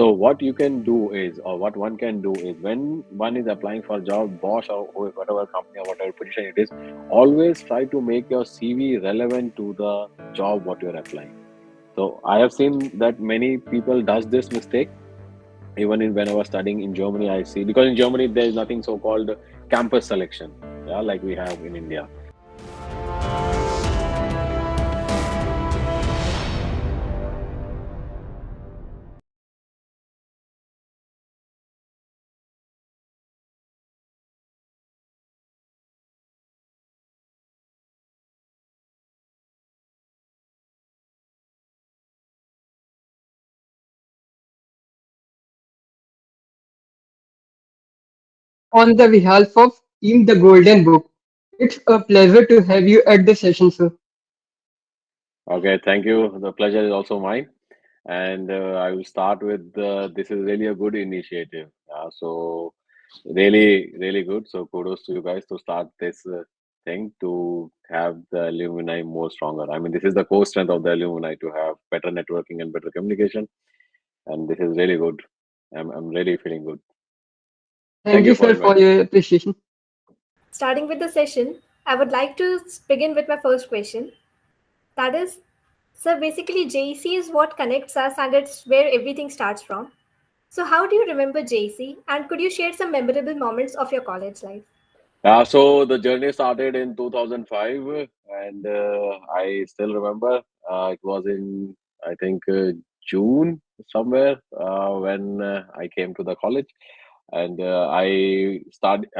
So what you can do is, or what one can do is, when one is applying for a job, Bosch or whatever company or whatever position it is, always try to make your CV relevant to the job what you're applying. So I have seen that many people does this mistake. Even in when I was studying in Germany, I see, because in Germany there is nothing so called campus selection, yeah, like we have in India. On the behalf of Team The Golden Book, it's a pleasure to have you at the session, sir. Okay, thank you. The pleasure is also mine. And I will start with this is really a good initiative. So really, really good. So kudos to you guys to start this thing to have the alumni more stronger. I mean, this is the core strength of the alumni to have better networking and better communication. And this is really good. I'm really feeling good. Thank Thank you you, for sir, for inviting. your appreciation. Starting with the session, I would like to begin with my first question. That is, so basically, JC is what connects us and it's where everything starts from. So, how do you remember JC? And could you share some memorable moments of your college life? So the journey started in 2005, and I still remember it was in, I think, June somewhere when I came to the college, and I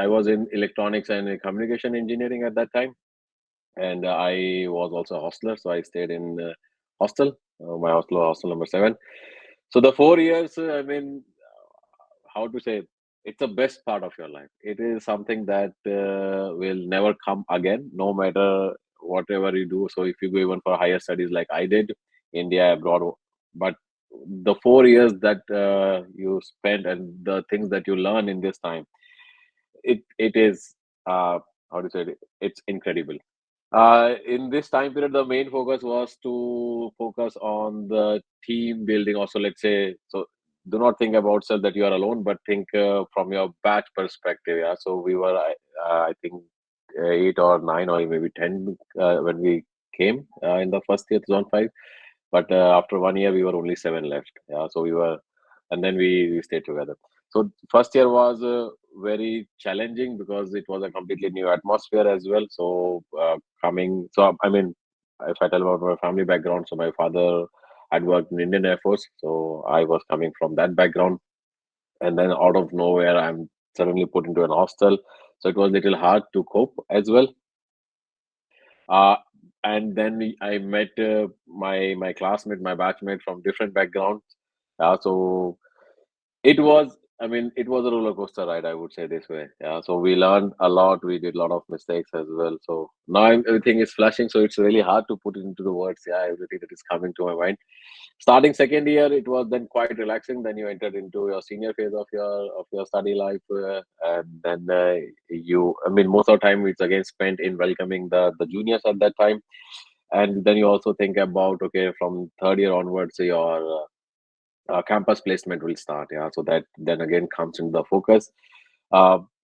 was in electronics and communication engineering at that time, and I was also a hostler, so I stayed in hostel. My hostel number 7. So the 4 years, I mean, how to say, it's the best part of your life. It is something that will never come again, no matter whatever you do. So if you go even for higher studies like I did, India, abroad, but the 4 years that you spend and the things that you learn in this time, it is how to say it, it's incredible. In this time period, the main focus was to focus on the team building. Also, let's say, so do not think about self that you are alone, but think from your batch perspective. Yeah. So we were, I think, 8 or 9 or maybe 10 when we came in the first year, 2005. But after 1 year, we were only 7 left. Yeah. So we were, and then we stayed together. So first year was very challenging because it was a completely new atmosphere as well. So coming, so I mean, if I tell about my family background, so my father had worked in Indian Air Force, so I was coming from that background, and then out of nowhere, I'm suddenly put into an hostel. So it was a little hard to cope as well. Uh, and then I met my classmate, my batchmate from different backgrounds. So it was, I mean, it was a roller coaster ride, I would say this way. Yeah. So we learned a lot. We did a lot of mistakes as well. So now everything is flashing. So it's really hard to put it into the words. Yeah. Everything that is coming to my mind. Starting second year, it was then quite relaxing. Then you entered into your senior phase of your study life. And then I mean, most of the time it's again spent in welcoming the juniors at that time. And then you also think about, okay, from third year onwards, your campus placement will start. Yeah, so that then again comes into the focus.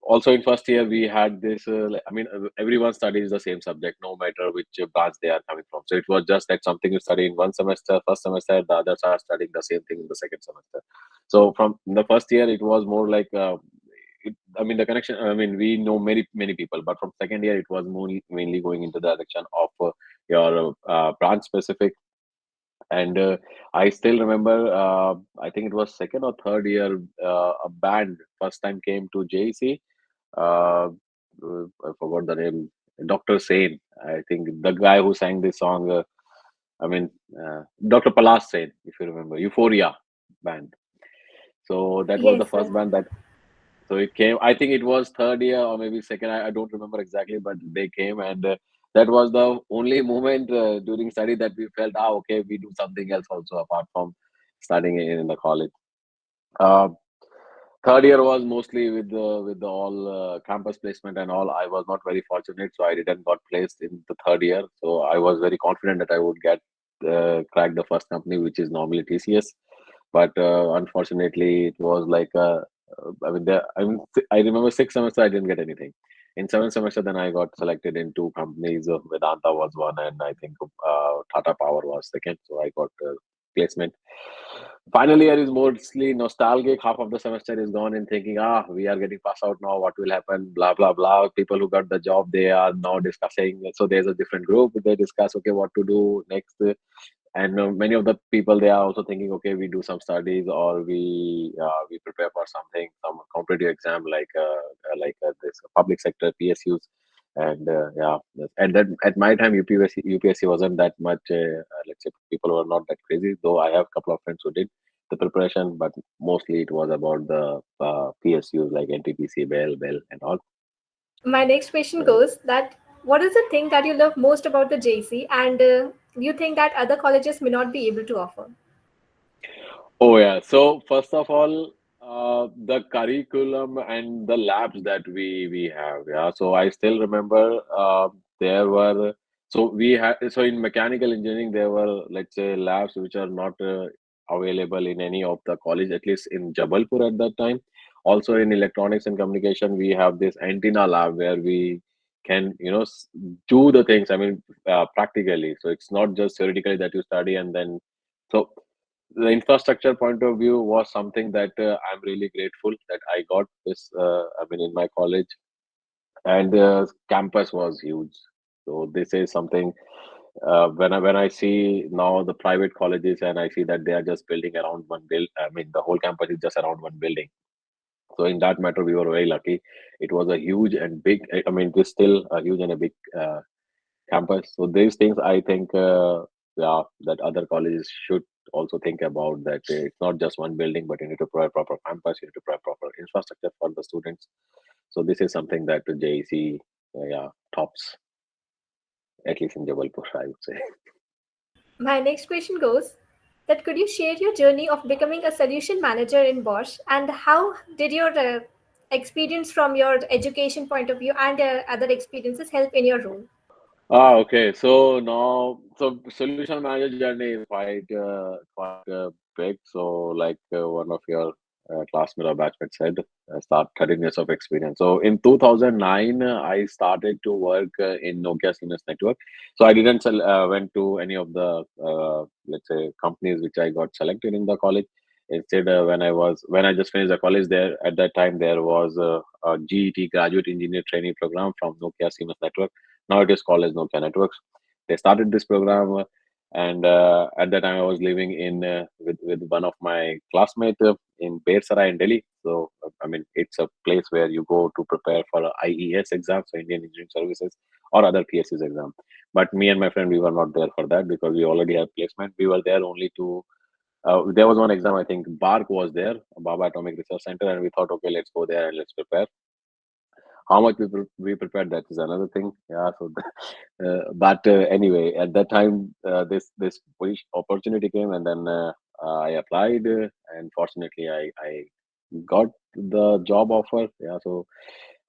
Also in first year we had this I mean, everyone studies the same subject no matter which branch they are coming from. So it was just that something you study in one semester, first semester, the others are studying the same thing in the second semester. So from the first year it was more like I mean, the connection, I mean, we know many people, but from second year it was more, mainly going into the direction of your branch specific. And I still remember, I think it was second or third year, a band first time came to JC. uh, I forgot the name. Dr. Sane, I think, the guy who sang this song, I mean, Dr. Palas Sane, if you remember, Euphoria band. So that was the Yes, first sir. band that, so it came, I think it was third year or maybe second. I don't remember exactly, but they came, and that was the only moment during study that we felt, okay, we do something else also apart from studying in the college. Uh, Third year was mostly with the all campus placement and all. I was not very fortunate, so I didn't got placed in the third year. So I was very confident that I would get crack the first company, which is normally TCS. But unfortunately, it was like I mean, I remember six semester I didn't get anything. In seventh semester, then I got selected in two companies. Vedanta was one, and I think Tata Power was second. So I got placement. Final year is mostly nostalgic. Half of the semester is gone in thinking, we are getting passed out now. What will happen? Blah blah blah. People who got the job, they are now discussing. So there's a different group. They discuss, okay, what to do next. And many of the people, they are also thinking, okay, we do some studies, or we prepare for something, some competitive exam, like this public sector PSUs. And and then at my time, UPSC wasn't that much. Let's say people were not that crazy. Though I have a couple of friends who did the preparation, but mostly it was about the PSUs like NTPC, Bell, and all. My next question So, goes that what is the thing that you love most about the JC and you think that other colleges may not be able to offer? oh yeah. So first of all, the curriculum and the labs that we have. Yeah. So I still remember there were we had in mechanical engineering there were, let's say, labs which are not available in any of the college, at least in Jabalpur at that time. Also in electronics and communication, we have this antenna lab where we can do the things. I mean, practically. So it's not just theoretically that you study and then so the infrastructure point of view was something that I'm really grateful that I got this. I mean, in my college, and the campus was huge. So this is something when I see now the private colleges and I see that they are just building around one build. I mean, the whole campus is just around one building. So in that matter, we were very lucky. It was a huge and big. I mean, it is still a huge and a big campus. So these things I think, that other colleges should also think about that it's not just one building, but you need to provide proper campus, you need to provide proper infrastructure for the students. So this is something that the JEC, tops, at least in Jabalpur, I would say. My next question goes that could you share your journey of becoming a solution manager in Bosch and how did your experience from your education point of view and other experiences help in your role? Okay. So now, so solution manager journey is quite big. So like one of your classmate or batchmate said, start 13 years of experience. So in 2009, I started to work in Nokia Siemens Network. So I didn't went to any of the let's say companies which I got selected in the college. Instead, when I just finished the college, there at that time there was a GET, Graduate Engineer Training Program from Nokia Siemens Network. Now it is called as Nokia Networks. They started this program, and at that time I was living in with one of my classmates in Sarai in Delhi. So I mean, it's a place where you go to prepare for a IES exam, so Indian Engineering Services, or other PSUs exam. But me and my friend, we were not there for that because we already had placement. We were there only to. There was one exam, I think BARC was there, Baba Atomic Research Center, and we thought, okay, let's go there and let's prepare. How much we prepared, that is another thing. Yeah. So but anyway, at that time, this opportunity came, and then I applied, and fortunately I got the job offer. Yeah. So,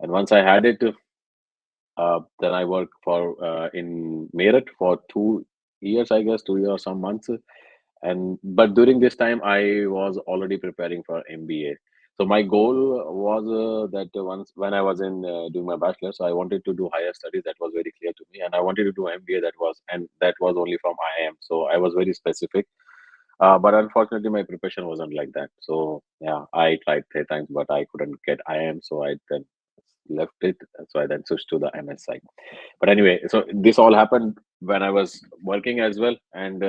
and once I had it, then I worked for in Meerut for 2 years, I guess, 2 years or some months. And but during this time, I was already preparing for MBA. So my goal was that once when I was in doing my bachelor, so I wanted to do higher studies. That was very clear to me, and I wanted to do MBA. That was only from IIM. So I was very specific. But unfortunately, my preparation wasn't like that. So yeah, I tried 3 times, but I couldn't get IIM. So I then left it. So I then switched to the MS side. But anyway, so this all happened when I was working as well. And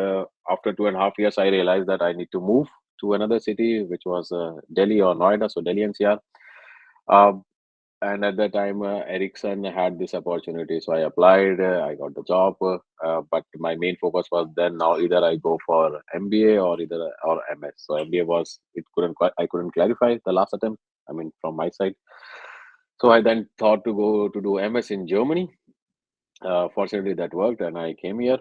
after 2.5 years, I realized that I need to move to another city, which was Delhi or Noida, so Delhi NCR. Um, and at that time, Ericsson had this opportunity, so I applied. I got the job, but my main focus was then now either I go for MBA or MS. So MBA was it couldn't I couldn't clarify the last attempt. I mean, from my side. So I then thought to go to do MS in Germany. Fortunately, that worked, and I came here.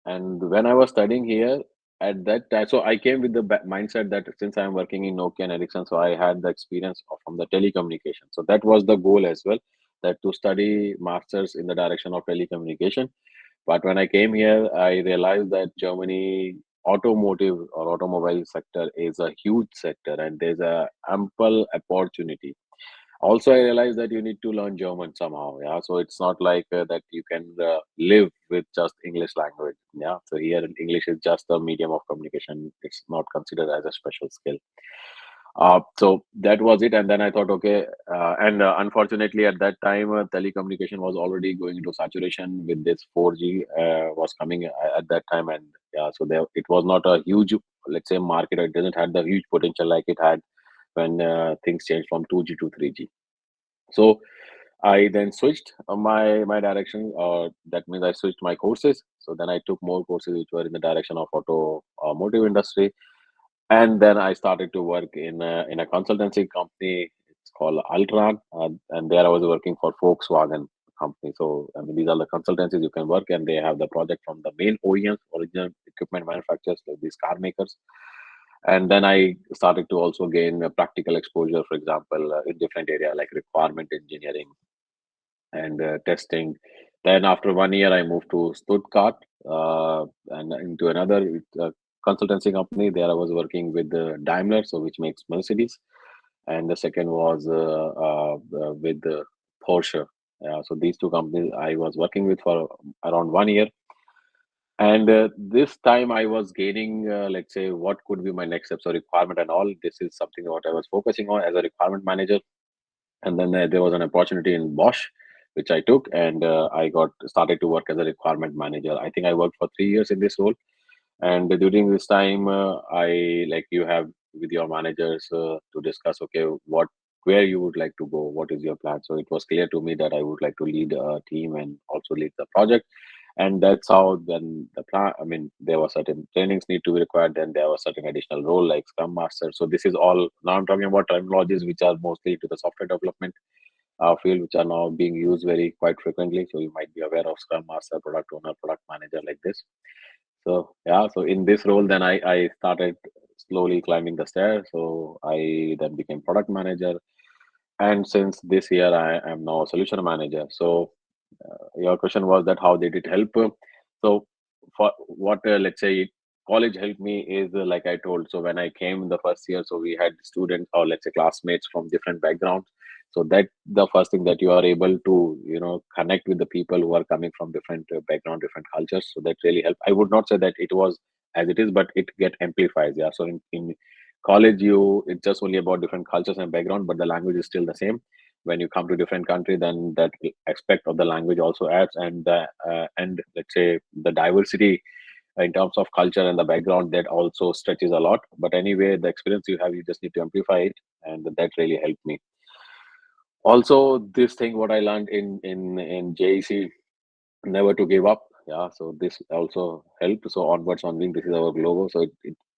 And when I was studying here at that time, so I came with the mindset that since I'm working in Nokia and Ericsson, so I had the experience from the telecommunication. So that was the goal as well, that to study masters in the direction of telecommunication. But when I came here, I realized that Germany automotive or automobile sector is a huge sector, and there's a ample opportunity. Also, I realized that you need to learn German somehow. Yeah, so it's not like that you can live with just English language. Yeah, so here English is just a medium of communication. It's not considered as a special skill. So that was it, and then I thought, okay, and unfortunately at that time, telecommunication was already going into saturation with this 4G was coming at that time, and yeah, so there it was not a huge, let's say, market. It doesn't had the huge potential like it had when things changed from 2G to 3G. So I then switched my direction. That means I switched my courses. So then I took more courses which were in the direction of automotive industry, and then I started to work in a consultancy company. It's called Altran, and there I was working for Volkswagen company. So I mean, these are the consultancies you can work, and they have the project from the main OEMs, original equipment manufacturers, like these car makers. And then I started to also gain practical exposure, for example, in different area like requirement engineering and testing. Then after 1 year, I moved to Stuttgart and into another consultancy company. There I was working with Daimler, so which makes Mercedes, and the second was with Porsche. So these two companies I was working with for around 1 year. And this time I was gaining, let's say, what could be my next steps or requirement and all. This is something what I was focusing on as a requirement manager. And then there was an opportunity in Bosch, which I took, and I got started to work as a requirement manager. I think I worked for 3 years in this role, and during this time, I like you have with your managers to discuss, okay, what where you would like to go, what is your plan. So it was clear to me that I would like to lead a team and also lead the project, and that's how then the plan. I mean, there were certain trainings need to be required. Then there was certain additional role like Scrum Master. So this is all now I'm talking about terminologies which are mostly to the software development field, which are now being used very quite frequently. So you might be aware of Scrum Master, Product Owner, Product Manager, like this. So yeah, so in this role, then I started slowly climbing the stairs. So I then became product manager, and since this year, I am now a solution manager. So your question was that how did it help? So for what let's say college helped me is like I told. So when I came in the first year, so we had students or let's say classmates from different backgrounds. So that the first thing that you are able to connect with the people who are coming from different background, different cultures. So that really helped. I would not say that it was as it is, but it get amplifies. Yeah. So in college, it's just only about different cultures and background, but the language is still the same. When you come to different country, then that aspect of the language also adds, and let's say the diversity in terms of culture and the background, that also stretches a lot. But anyway, the experience you have, you just need to amplify it, and that really helped me. Also, this thing what I learned in JEC, never to give up. Yeah, so this also helped. So onwards onwing, this is our logo. So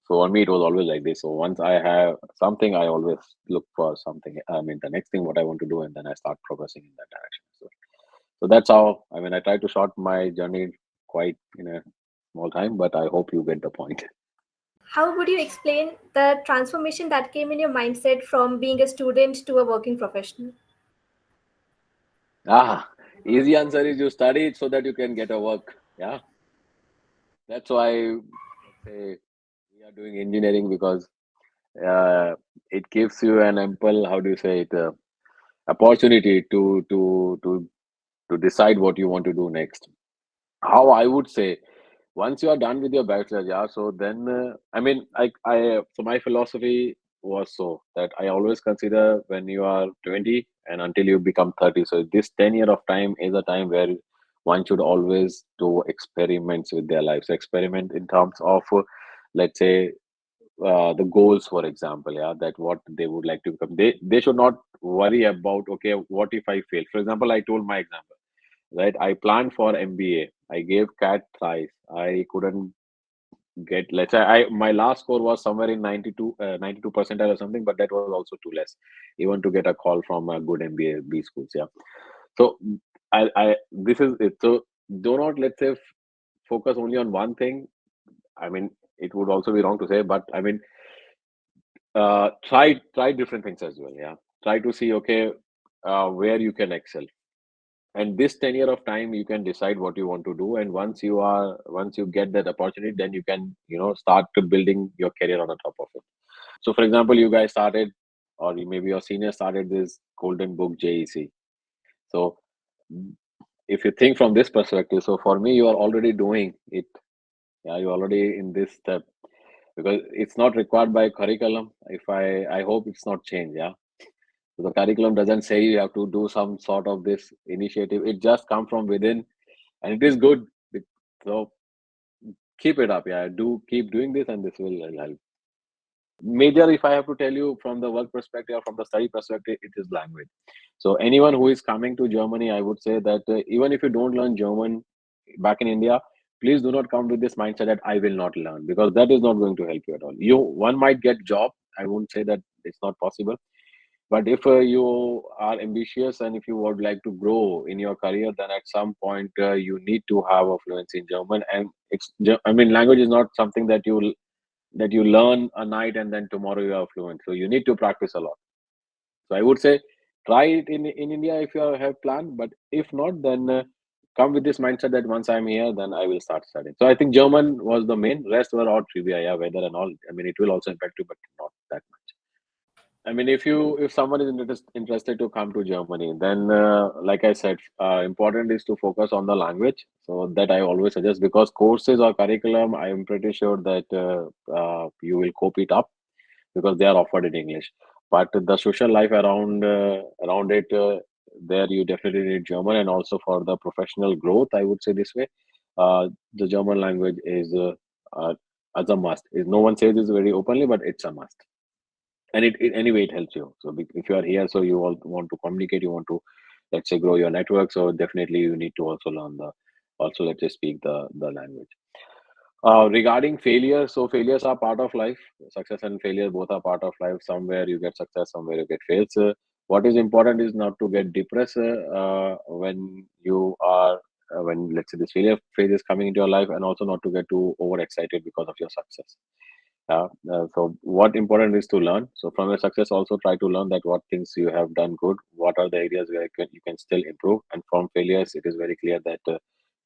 so on me it was always like this. So once I have something, I always look for something. I mean, the next thing what I want to do, and then I start progressing in that direction. So that's how. I mean, I try to short my journey quite in a small time, but I hope you get the point. How would you explain the transformation that came in your mindset from being a student to a working professional? Ah, easy answer is you study it so that you can get a work. Yeah, that's why let's say we are doing engineering because it gives you an ample, how do you say it, opportunity to decide what you want to do next. How I would say, once you are done with your bachelor, yeah, so then I mean, so my philosophy was so that I always consider when you are 20 and until you become 30. So this 10 year of time is a time where one should always do experiments with their life. So experiment in terms of let's say the goals, for example, yeah, that what they would like to become. They should not worry about, okay, what if I fail. For example, I told my example, right? I planned for MBA. I gave CAT tries. I couldn't get, let's say, I my last score was somewhere in 92 percentile or something, but that was also too less even to get a call from a good MBA B schools. Yeah. So I this is it. So do not, let's say, focus only on one thing. I mean, it would also be wrong to say, but I mean, try different things as well. Yeah, try to see, okay, where you can excel. And this tenure of time, you can decide what you want to do. And once you get that opportunity, then you can, start to building your career on the top of it. So for example, you guys started, or maybe your senior started this golden book JEC. So if you think from this perspective, so for me, you are already doing it. Yeah, you're already in this step, because it's not required by curriculum. If I hope it's not changed. Yeah. So the curriculum doesn't say you have to do some sort of this initiative. It just come from within, and it is good. So keep it up. Yeah, do keep doing this, and this will help. Major, if I have to tell you from the work perspective or from the study perspective, it is language. So anyone who is coming to Germany, I would say that even if you don't learn German back in India, please do not come with this mindset that I will not learn, because that is not going to help you at all. One might get job. I won't say that it's not possible, but if you are ambitious and if you would like to grow in your career, then at some point you need to have a fluency in German. And I mean, language is not something that you learn a night and then tomorrow you are fluent. So you need to practice a lot. So I would say try it in India if you have planned, but if not, then come with this mindset that once I'm here, then I will start studying. So I think German was the main. Rest were all trivia, yeah, weather and all. I mean, it will also impact you, but not that much. I mean, if someone is interested to come to Germany, then like I said, important is to focus on the language. So that I always suggest, because courses or curriculum, I am pretty sure that you will cope it up, because they are offered in English. But the social life around it, there you definitely need German, and also for the professional growth, I would say this way, the German language is uh, as a must. Is no one says this very openly, but it's a must, and anyway it helps you. So if you are here, so you all want to communicate, you want to, let's say, grow your network. So definitely you need to also learn also, let's say, speak the language. Regarding failure, so failures are part of life. Success and failure both are part of life. Somewhere you get success, somewhere you get fails. What is important is not to get depressed when you are when, let's say, this failure phase is coming into your life, and also not to get too overexcited because of your success. So what important is to learn. So from your success, also try to learn that what things you have done good, what are the areas where you can still improve, and from failures, it is very clear that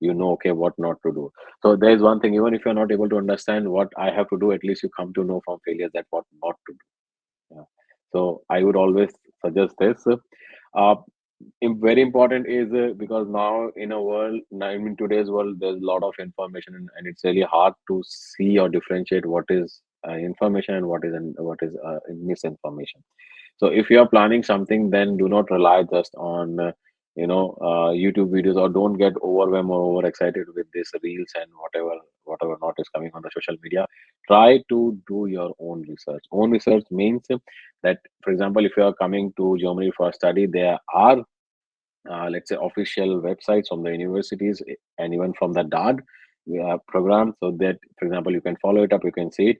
okay, what not to do. So there is one thing, even if you're not able to understand what I have to do, at least you come to know from failures that what not to do. Yeah. So I would always suggest this. Uh, Very important is because now in a world, now in today's world, there's a lot of information, and it's really hard to see or differentiate what is information and what is misinformation. So if you are planning something, then do not rely just on YouTube videos, or don't get overwhelmed or overexcited with this reels and whatever not is coming on the social media. Try to do your own research. Own research means that, for example, if you are coming to Germany for study, there are let's say, official websites from the universities, and even from the DAD program, so that, for example, you can follow it up, you can see it.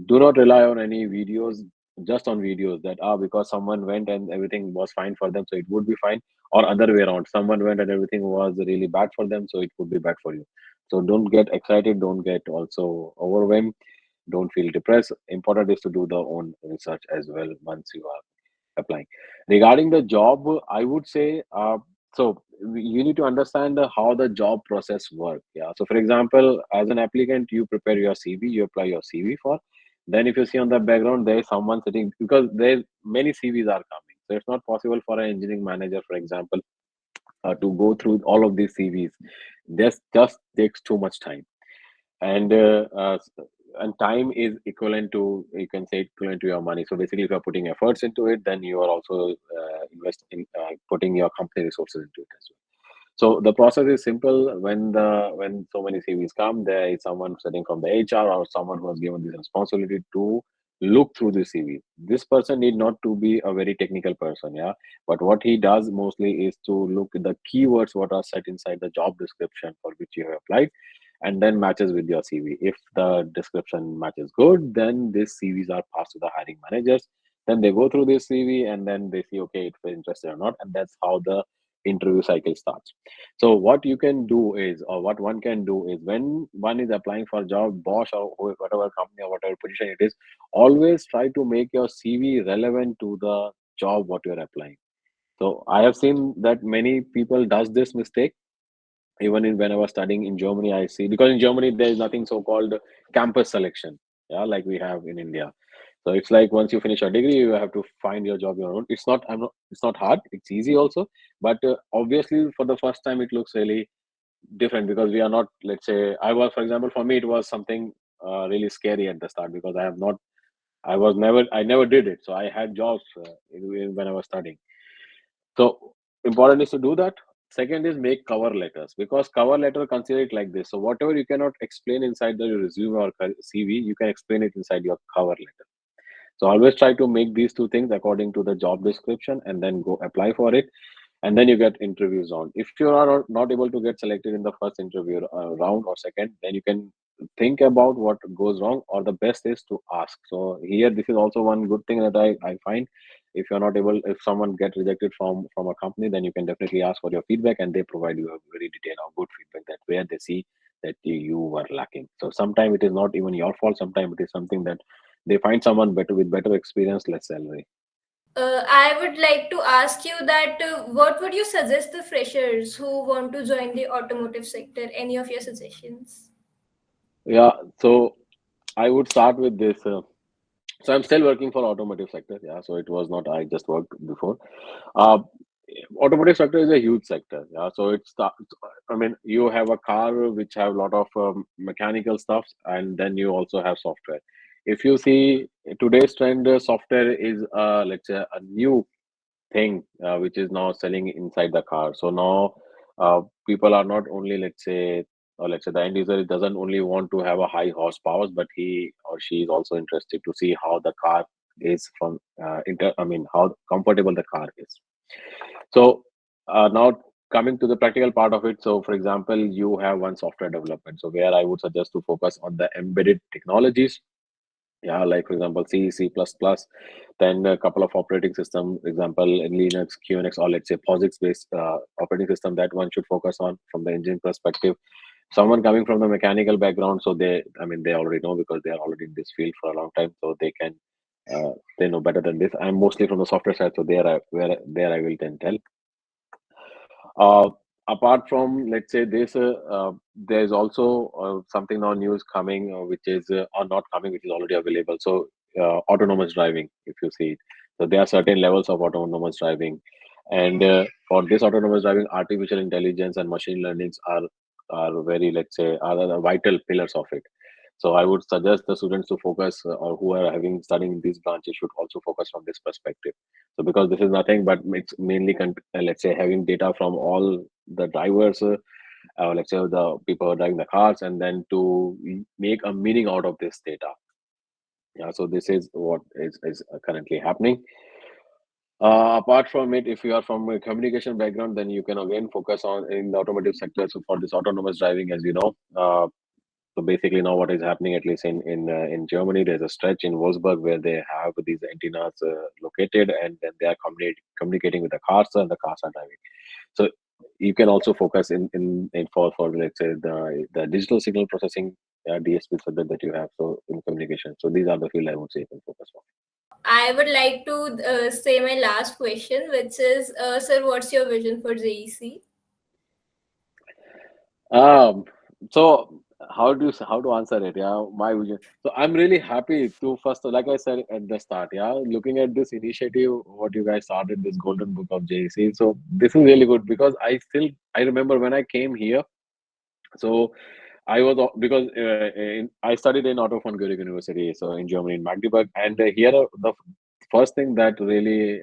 Do not rely on any videos, just on videos that are because someone went and everything was fine for them, so it would be fine, or other way around, someone went and everything was really bad for them, so it would be bad for you. So don't get excited, don't get also overwhelmed, don't feel depressed. Important is to do the own research as well once you are applying. Regarding the job, I would say, you need to understand how the job process works. Yeah. So for example, as an applicant, you prepare your CV, you apply your CV for. Then if you see on the background, there is someone sitting, because there many CVs are coming. So it's not possible for an engineering manager, for example, to go through all of these CVs. This just takes too much time, and time is equivalent to, you can say, equivalent to your money. So basically, if you're putting efforts into it, then you are also investing, putting your company resources into it as well. So the process is simple. When so many CVs come, there is someone sitting from the HR, or someone who has given this responsibility to look through the CV. This person need not to be a very technical person, yeah. But what he does mostly is to look at the keywords what are set inside the job description for which you have applied, and then matches with your CV. If the description matches good, then these CVs are passed to the hiring managers. Then they go through this CV, and then they see, okay, if they're interested or not, and that's how the interview cycle starts. So what you can do is, or what one can do is, when one is applying for a job, Bosch or whatever company or whatever position it is, always try to make your CV relevant to the job what you're applying. So I have seen that many people does this mistake. Even in when I was studying in Germany, I see, because in Germany there is nothing so called campus selection, yeah, like we have in India. So it's like once you finish your degree, you have to find your job your own. It's not, I'm not, it's not hard. It's easy also, but obviously for the first time it looks really different because we are not. Let's say I was, for example, for me it was something really scary at the start because I have not. I never did it. So I had jobs when I was studying. So important is to do that. Second is make cover letters because cover letter consider it like this. So whatever you cannot explain inside the resume or CV, you can explain it inside your cover letter. So always try to make these two things according to the job description and then go apply for it, and then you get interviews on. If you are not able to get selected in the first interview round or second, then you can think about what goes wrong, or the best is to ask. So here this is also one good thing that I find. If you're not able, if someone get rejected from a company, then you can definitely ask for your feedback and they provide you a very detailed or good feedback that where they see that you were lacking. So sometimes it is not even your fault, sometimes it is something that they find someone better with better experience, less salary. I would like to ask you that what would you suggest the freshers who want to join the automotive sector? Any of your suggestions? Yeah, so I would start with this. So I'm still working for automotive sector. Yeah, so it was not I just worked before. Uh, Automotive sector is a huge sector. Yeah, so I mean, you have a car which have a lot of mechanical stuff, and then you also have software. If you see today's trend, software is let's say a new thing which is now selling inside the car. So now people are not only, let's say, or let's say the end user doesn't only want to have a high horsepower, but he or she is also interested to see how the car is from I mean how comfortable the car is. So now coming to the practical part of it. So for example, you have one software development. So where I would suggest to focus on the embedded technologies, yeah, like for example C, C++, then a couple of operating system, example in Linux, QNX, or let's say POSIX based operating system that one should focus on from the engine perspective. Someone coming from the mechanical background, so I mean they already know because they are already in this field for a long time, so they know better than this. I'm mostly from the software side, so there I will then tell. uh, Apart from, let's say, this, there's also something now news coming, which is or not coming, which is already available. So autonomous driving, if you see it. So there are certain levels of autonomous driving, and for this autonomous driving, artificial intelligence and machine learnings are very, let's say, are the vital pillars of it. So I would suggest the students to focus, or who are having studying these branches should also focus from this perspective. So because this is nothing but it's mainly let's say having data from all the drivers, let's say the people who are driving the cars, and then to make a meaning out of this data. Yeah, so this is what is currently happening. Apart from it, if you are from a communication background, then you can again focus on in the automotive sector. So for this autonomous driving, as you know, so basically now what is happening, at least in Germany, there's a stretch in Wolfsburg where they have these antennas located, and then they are communicating with the cars, and the cars are driving. So you can also focus in for let's say the digital signal processing, DSP subject that you have. So in communication, so these are the field I would say you can focus on. I would like to say my last question, which is, sir, what's your vision for JEC? Um, so how to answer it? Yeah, my vision. So I'm really happy to first, like I said at the start, yeah, looking at this initiative, what you guys started, this Golden Book of JEC. So this is really good because I remember when I came here. So I was because I studied in Otto von Guericke University, so in Germany, in Magdeburg, and here the first thing that really,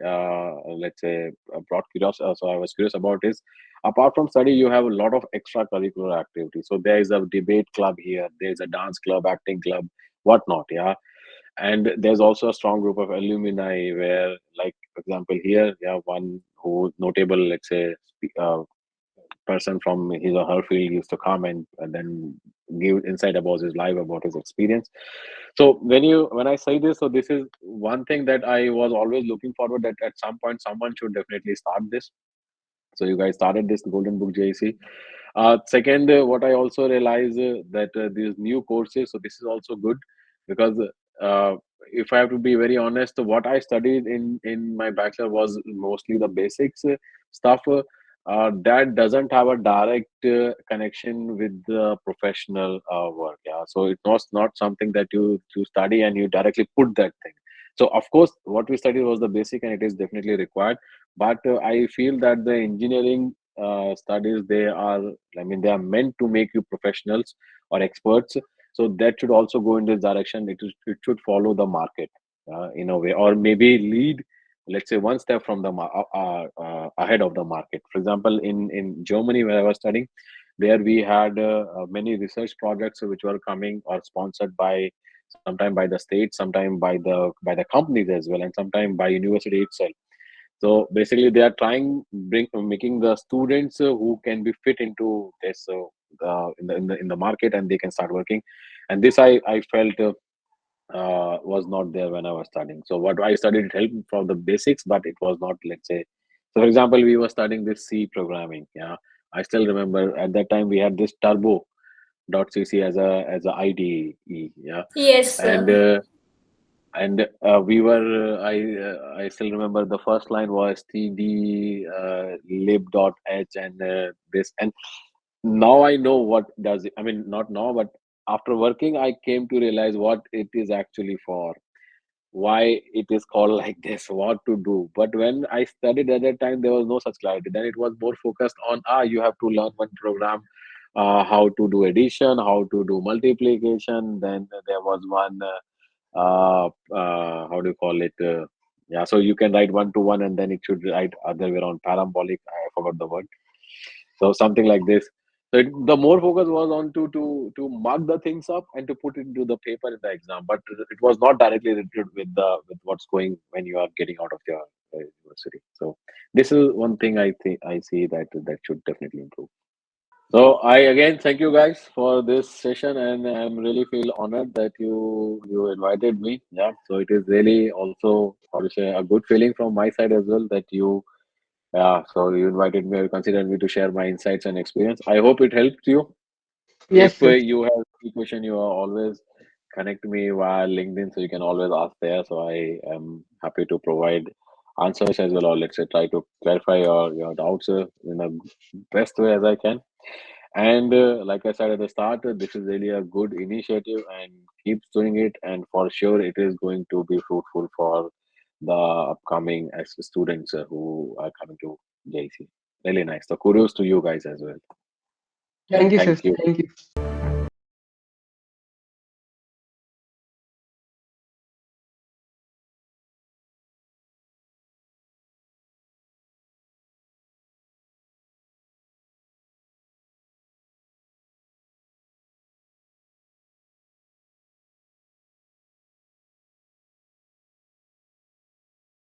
let's say, brought curiosity. So I was curious about is, apart from study, you have a lot of extracurricular activities. So there is a debate club here, there is a dance club, acting club, whatnot. Yeah, and there's also a strong group of alumni where, like for example, here you have one who notable, let's say, person from his or her field used to come and then give insight about his life, about his experience. So when I say this, so this is one thing that I was always looking forward, that at some point someone should definitely start this. So you guys started this Golden Book JC. Second, what I also realize that these new courses, so this is also good because if I have to be very honest, what I studied in my bachelor was mostly the basics stuff. That doesn't have a direct connection with the professional work. Yeah, so it was not something that you study and you directly put that thing. So of course, what we studied was the basic, and it is definitely required. But I feel that the engineering studies, they are, I mean, they are meant to make you professionals or experts. So that should also go in this direction. It should follow the market in a way, or maybe lead, let's say, one step from the ahead of the market. For example, in Germany, where I was studying, there we had many research projects which were coming or sponsored by, sometime by the state, sometime by the companies as well, and sometime by university itself. So basically, they are trying bring making the students who can be fit into this in the market, and they can start working. And this I felt was not there when I was studying. So what I studied, it helped for the basics, but it was not, let's say. So for example, we were studying this C programming. Yeah, I still remember at that time we had this turbo.cc as a IDE. Yeah, Yes, and sir. we were I still remember the first line was td lib.h, and this, and now I know what does it, I mean, not now, but after working I came to realize what it is actually for, why it is called like this, what to do. But when I studied at that time, there was no such clarity. Then it was more focused on, you have to learn one program, how to do addition, how to do multiplication. Then there was one how do you call it, yeah, so you can write one to one, and then it should write other way around, parabolic, I forgot the word. So something like this. So the more focus was on to mark the things up and to put it into the paper in the exam, but it was not directly related with what's going when you are getting out of your university. So this is one thing I think I see that should definitely improve. So I again thank you guys for this session, and I'm really feel honored that you invited me. Yeah, so it is really also, how to say, a good feeling from my side as well that you, yeah, so you invited me or considered me to share my insights and experience. I hope it helped you. Yes, If sir. you have any question, you are always connect me via LinkedIn, so you can always ask there. So I am happy to provide answers as well, or let's say try to clarify your doubts in a best way as I can. And like I said at the start, this is really a good initiative, and keeps doing it. And for sure, it is going to be fruitful for the upcoming students who are coming to JC. Really nice. So kudos to you guys as well. Thank you, sir. Thank you. Thank you.